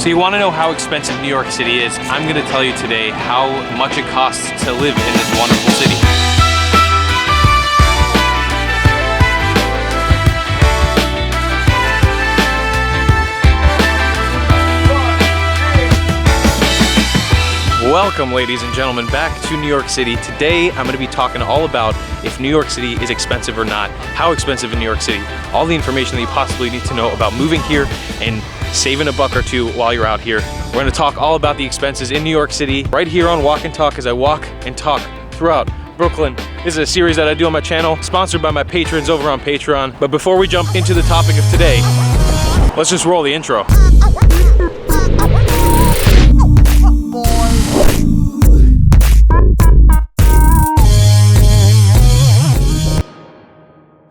So you want to know how expensive New York City is? I'm going to tell you today how much it costs to live in this wonderful city. Welcome, ladies and gentlemen, back to New York City. Today, I'm going to be talking all about if New York City is expensive or not, how expensive in New York City, all the information that you possibly need to know about moving here and saving a buck or two while you're out here. We're going to talk all about the expenses in New York City right here on Walk and Talk as I walk and talk throughout Brooklyn. This is a series that I do on my channel, sponsored by my patrons over on Patreon. But before we jump into the topic of today, let's just roll the intro.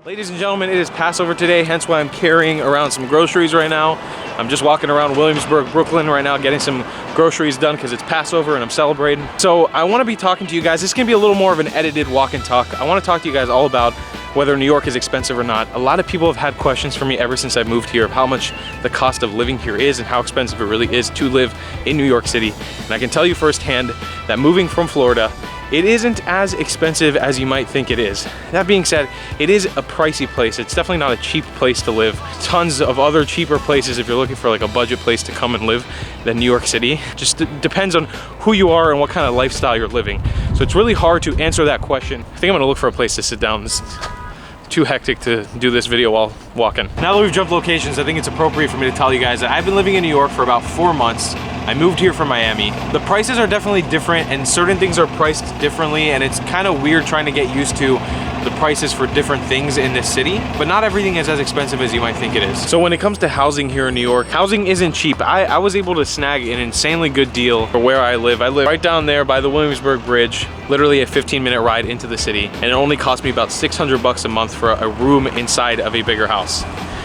Ladies and gentlemen, it is Passover today, hence why I'm carrying around some groceries right now. I'm just walking around Williamsburg, Brooklyn right now, getting some groceries done because it's Passover and I'm celebrating. So I want to be talking to you guys. This is going to be a little more of an edited walk and talk. I want to talk to you guys all about whether New York is expensive or not. A lot of people have had questions for me ever since I moved here of how much the cost of living here is and how expensive it really is to live in New York City. And I can tell you firsthand that moving from Florida, it isn't as expensive as you might think it is. That being said, it is a pricey place. It's definitely not a cheap place to live. Tons of other cheaper places if you're looking for like a budget place to come and live than New York City. Just depends on who you are and what kind of lifestyle you're living. So it's really hard to answer that question. I think I'm gonna look for a place to sit down. It's too hectic to do this video while walking. Now that we've jumped locations, I think it's appropriate for me to tell you guys that I've been living in New York for about 4 months. I moved here from Miami. The prices are definitely different and certain things are priced differently, and it's kind of weird trying to get used to the prices for different things in this city, but not everything is as expensive as you might think it is. So when it comes to housing here in New York, housing isn't cheap. I was able to snag an insanely good deal for where I live. I live right down there by the Williamsburg Bridge, literally a 15-minute ride into the city, and it only cost me about 600 bucks a month for a room inside of a bigger house.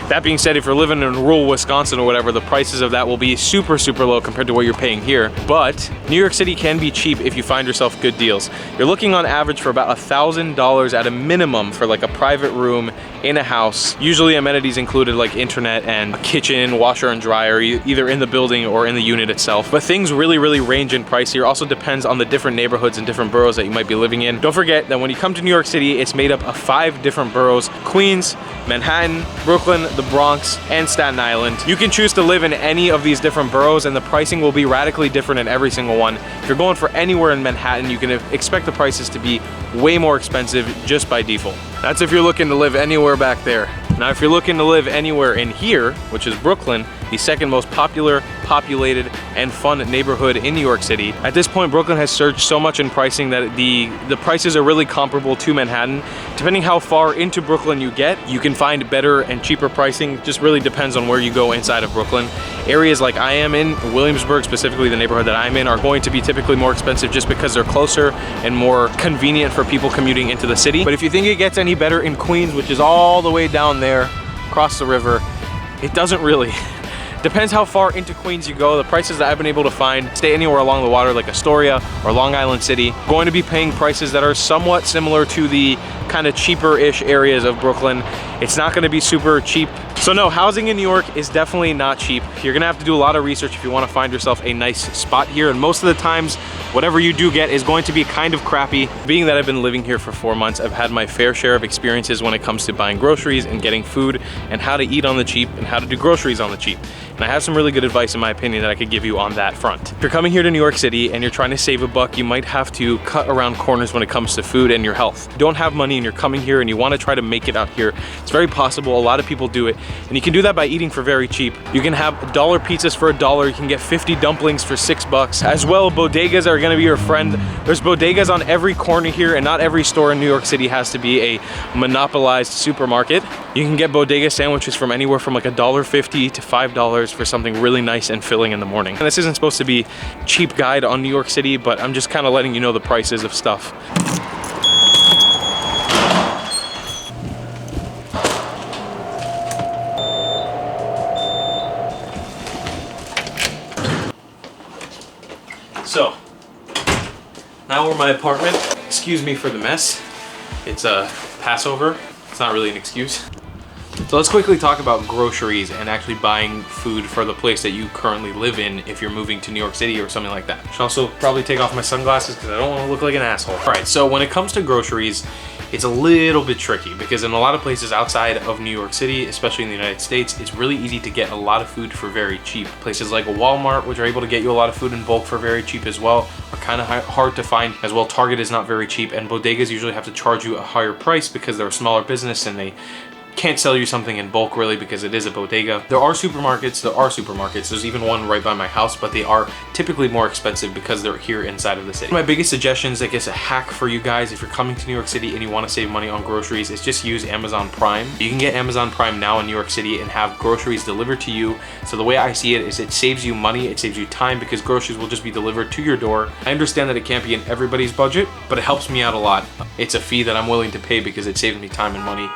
That being said, if you're living in rural Wisconsin or whatever, the prices of that will be super, super low compared to what you're paying here. But New York City can be cheap if you find yourself good deals. You're looking on average for about $1,000 at a minimum for like a private room in a house. Usually amenities included like internet and a kitchen, washer and dryer, either in the building or in the unit itself. But things really, really range in price here. Also depends on the different neighborhoods and different boroughs that you might be living in. Don't forget that when you come to New York City, it's made up of 5 different boroughs: Queens, Manhattan, Brooklyn, the Bronx, and Staten Island. You can choose to live in any of these different boroughs and the pricing will be radically different in every single one. If you're going for anywhere in Manhattan, you can expect the prices to be way more expensive just by default. That's if you're looking to live anywhere back there. Now, if you're looking to live anywhere in here, which is Brooklyn, the second most popular, populated, and fun neighborhood in New York City. At this point, Brooklyn has surged so much in pricing that the prices are really comparable to Manhattan. Depending how far into Brooklyn you get, you can find better and cheaper pricing. Just really depends on where you go inside of Brooklyn. Areas like I am in, Williamsburg, specifically the neighborhood that I'm in, are going to be typically more expensive just because they're closer and more convenient for people commuting into the city. But if you think it gets any better in Queens, which is all the way down there, across the river, it doesn't really. Depends how far into Queens you go. The prices that I've been able to find stay anywhere along the water like Astoria or Long Island City. Going to be paying prices that are somewhat similar to the kind of cheaper-ish areas of Brooklyn. It's not going to be super cheap. So no, housing in New York is definitely not cheap. You're gonna have to do a lot of research if you want to find yourself a nice spot here, and most of the times whatever you do get is going to be kind of crappy. Being that I've been living here for 4 months, I've had my fair share of experiences when it comes to buying groceries and getting food and how to eat on the cheap and how to do groceries on the cheap. And I have some really good advice in my opinion that I could give you on that front. If you're coming here to New York City and you're trying to save a buck, you might have to cut around corners when it comes to food and your health. If you don't have money and you're coming here and you want to try to make it out here, it's very possible. A lot of people do it, and you can do that by eating for very cheap. You can have $1 pizzas for $1. You can get 50 dumplings for $6. As well, bodegas are going to be your friend. There's bodegas on every corner here, and not every store in New York City has to be a monopolized supermarket. You can get bodega sandwiches from anywhere from like $1.50 to $5 for something really nice and filling in the morning. And this isn't supposed to be a cheap guide on New York City, but I'm just kind of letting you know the prices of stuff. So, now we're in my apartment. Excuse me for the mess. It's Passover. It's not really an excuse. So let's quickly talk about groceries and actually buying food for the place that you currently live in if you're moving to New York City or something like that. I should also probably take off my sunglasses because I don't want to look like an asshole. All right, so when it comes to groceries, it's a little bit tricky because in a lot of places outside of New York City, especially in the United States, it's really easy to get a lot of food for very cheap. Places like a Walmart, which are able to get you a lot of food in bulk for very cheap as well, are kind of hard to find as well. Target is not very cheap, and bodegas usually have to charge you a higher price because they're a smaller business and they can't sell you something in bulk really because it is a bodega. There are supermarkets. There's even one right by my house, but they are typically more expensive because they're here inside of the city. My biggest suggestions, I guess a hack for you guys if you're coming to New York City and you want to save money on groceries, is just use Amazon Prime. You can get Amazon Prime now in New York City and have groceries delivered to you. So the way I see it is it saves you money, it saves you time because groceries will just be delivered to your door. I understand that it can't be in everybody's budget, but it helps me out a lot. It's a fee that I'm willing to pay because it saves me time and money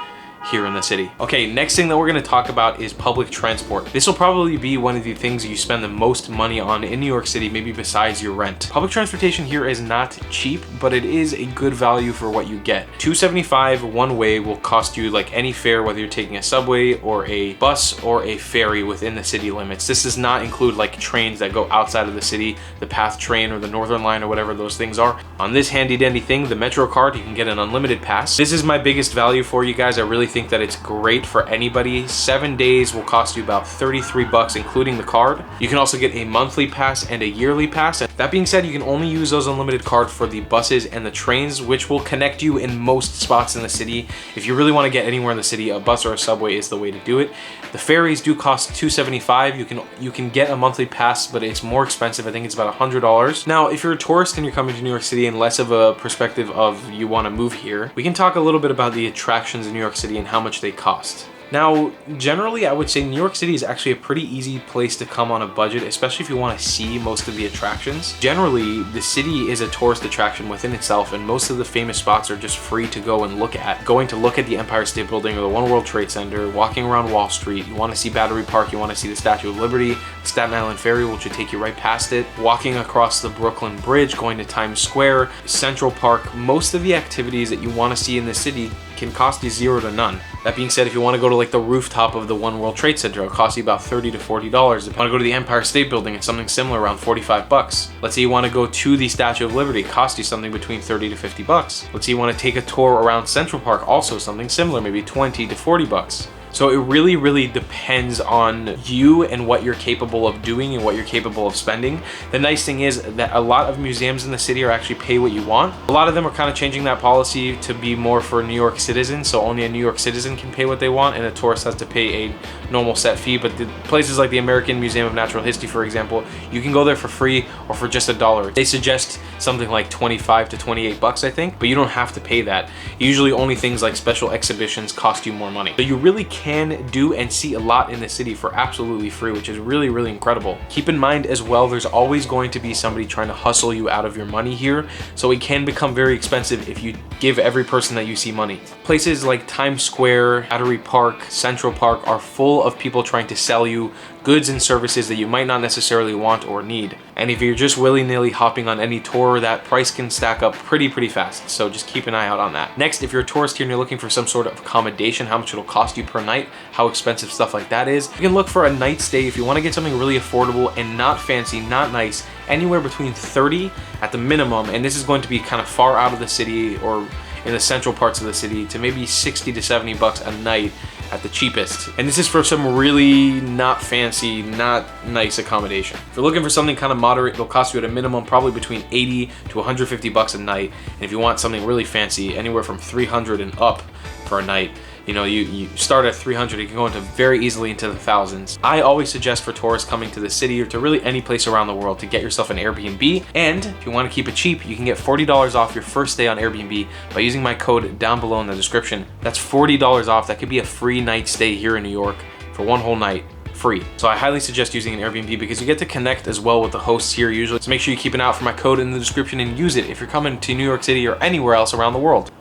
here in the city. Okay, next thing that we're gonna talk about is public transport. This will probably be one of the things you spend the most money on in New York City, maybe besides your rent. Public transportation here is not cheap, but it is a good value for what you get. $2.75 one way will cost you like any fare, whether you're taking a subway or a bus or a ferry within the city limits. This does not include like trains that go outside of the city, the PATH train or the Northern Line or whatever those things are. On this handy dandy thing, the Metro card, you can get an unlimited pass. This is my biggest value for you guys. I really think that it's great for anybody. 7 days will cost you about 33 bucks, including the card. You can also get a monthly pass and a yearly pass. That being said, you can only use those unlimited cards for the buses and the trains, which will connect you in most spots in the city. If you really want to get anywhere in the city, a bus or a subway is the way to do it. The ferries do cost $2.75. You can get a monthly pass, but it's more expensive. I think it's about $100. Now, if you're a tourist and you're coming to New York City and less of a perspective of you want to move here, we can talk a little bit about the attractions in New York City and how much they cost. Now, generally, I would say New York City is actually a pretty easy place to come on a budget, especially if you want to see most of the attractions. Generally, the city is a tourist attraction within itself, and most of the famous spots are just free to go and look at. Going to look at the Empire State Building or the One World Trade Center, walking around Wall Street, you want to see Battery Park, you want to see the Statue of Liberty, the Staten Island Ferry, which will take you right past it, walking across the Brooklyn Bridge, going to Times Square, Central Park. Most of the activities that you want to see in the city can cost you zero to none. That being said, if you want to go to like the rooftop of the One World Trade Center, it'll cost you about $30 to $40. If you want to go to the Empire State Building, it's something similar, around 45 bucks. Let's say you want to go to the Statue of Liberty, it costs you something between 30 to 50 bucks. Let's say you want to take a tour around Central Park, also something similar, maybe 20 to 40 bucks. So it really depends on you and what you're capable of doing and what you're capable of spending. The nice thing is that a lot of museums in the city are actually pay what you want. A lot of them are kind of changing that policy to be more for New York citizens, so only a New York citizen can pay what they want and a tourist has to pay a normal set fee. But the places like the American Museum of Natural History, for example, you can go there for free or for just $1. They suggest something like 25 to 28 bucks, I think, but you don't have to pay that. Usually only things like special exhibitions cost you more money. So you really can do and see a lot in the city for absolutely free, which is really incredible. Keep in mind as well, there's always going to be somebody trying to hustle you out of your money here, so it can become very expensive if you give every person that you see money. Places like Times Square, Battery Park, Central Park are full of people trying to sell you goods and services that you might not necessarily want or need. And if you're just willy-nilly hopping on any tour, that price can stack up pretty fast. So just keep an eye out on that. Next, if you're a tourist here and you're looking for some sort of accommodation, how much it'll cost you per night, how expensive stuff like that is, you can look for a night stay if you want to get something really affordable and not fancy, not nice, anywhere between 30 at the minimum, and this is going to be kind of far out of the city or in the central parts of the city, to maybe 60 to 70 bucks a night at the cheapest. And this is for some really not fancy, not nice accommodation. If you're looking for something kind of moderate, it'll cost you at a minimum probably between 80 to 150 bucks a night. And if you want something really fancy, anywhere from 300 and up for a night. You know, you start at 300, you can go into very easily into the thousands. I always suggest for tourists coming to the city or to really any place around the world to get yourself an Airbnb. And if you want to keep it cheap, you can get $40 off your first stay on Airbnb by using my code down below in the description. That's $40 off. That could be a free night stay here in New York for one whole night. Free. So I highly suggest using an Airbnb because you get to connect as well with the hosts here usually. So make sure you keep an eye out for my code in the description and use it if you're coming to New York City or anywhere else around the world.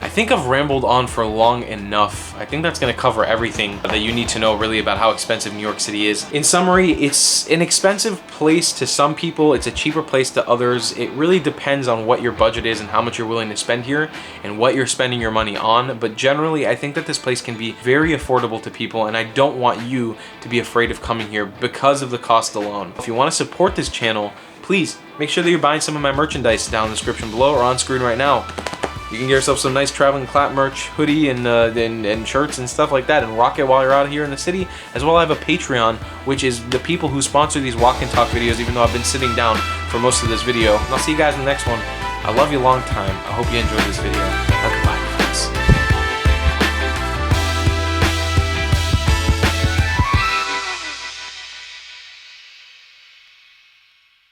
I think I've rambled on for long enough. I think that's gonna cover everything that you need to know really about how expensive New York City is. In summary, it's an expensive place to some people, it's a cheaper place to others. It really depends on what your budget is and how much you're willing to spend here and what you're spending your money on. But generally, I think that this place can be very affordable to people, and I don't want you to be afraid of coming here because of the cost alone. If you want to support this channel, please make sure that you're buying some of my merchandise down in the description below or on screen right now. You can get yourself some nice traveling clap merch, hoodie, and shirts and stuff like that, and rock it while you're out here in the city. As well, I have a Patreon, which is the people who sponsor these walk and talk videos, even though I've been sitting down for most of this video. And I'll see you guys in the next one. I love you long time. I hope you enjoyed this video. Goodbye, friends.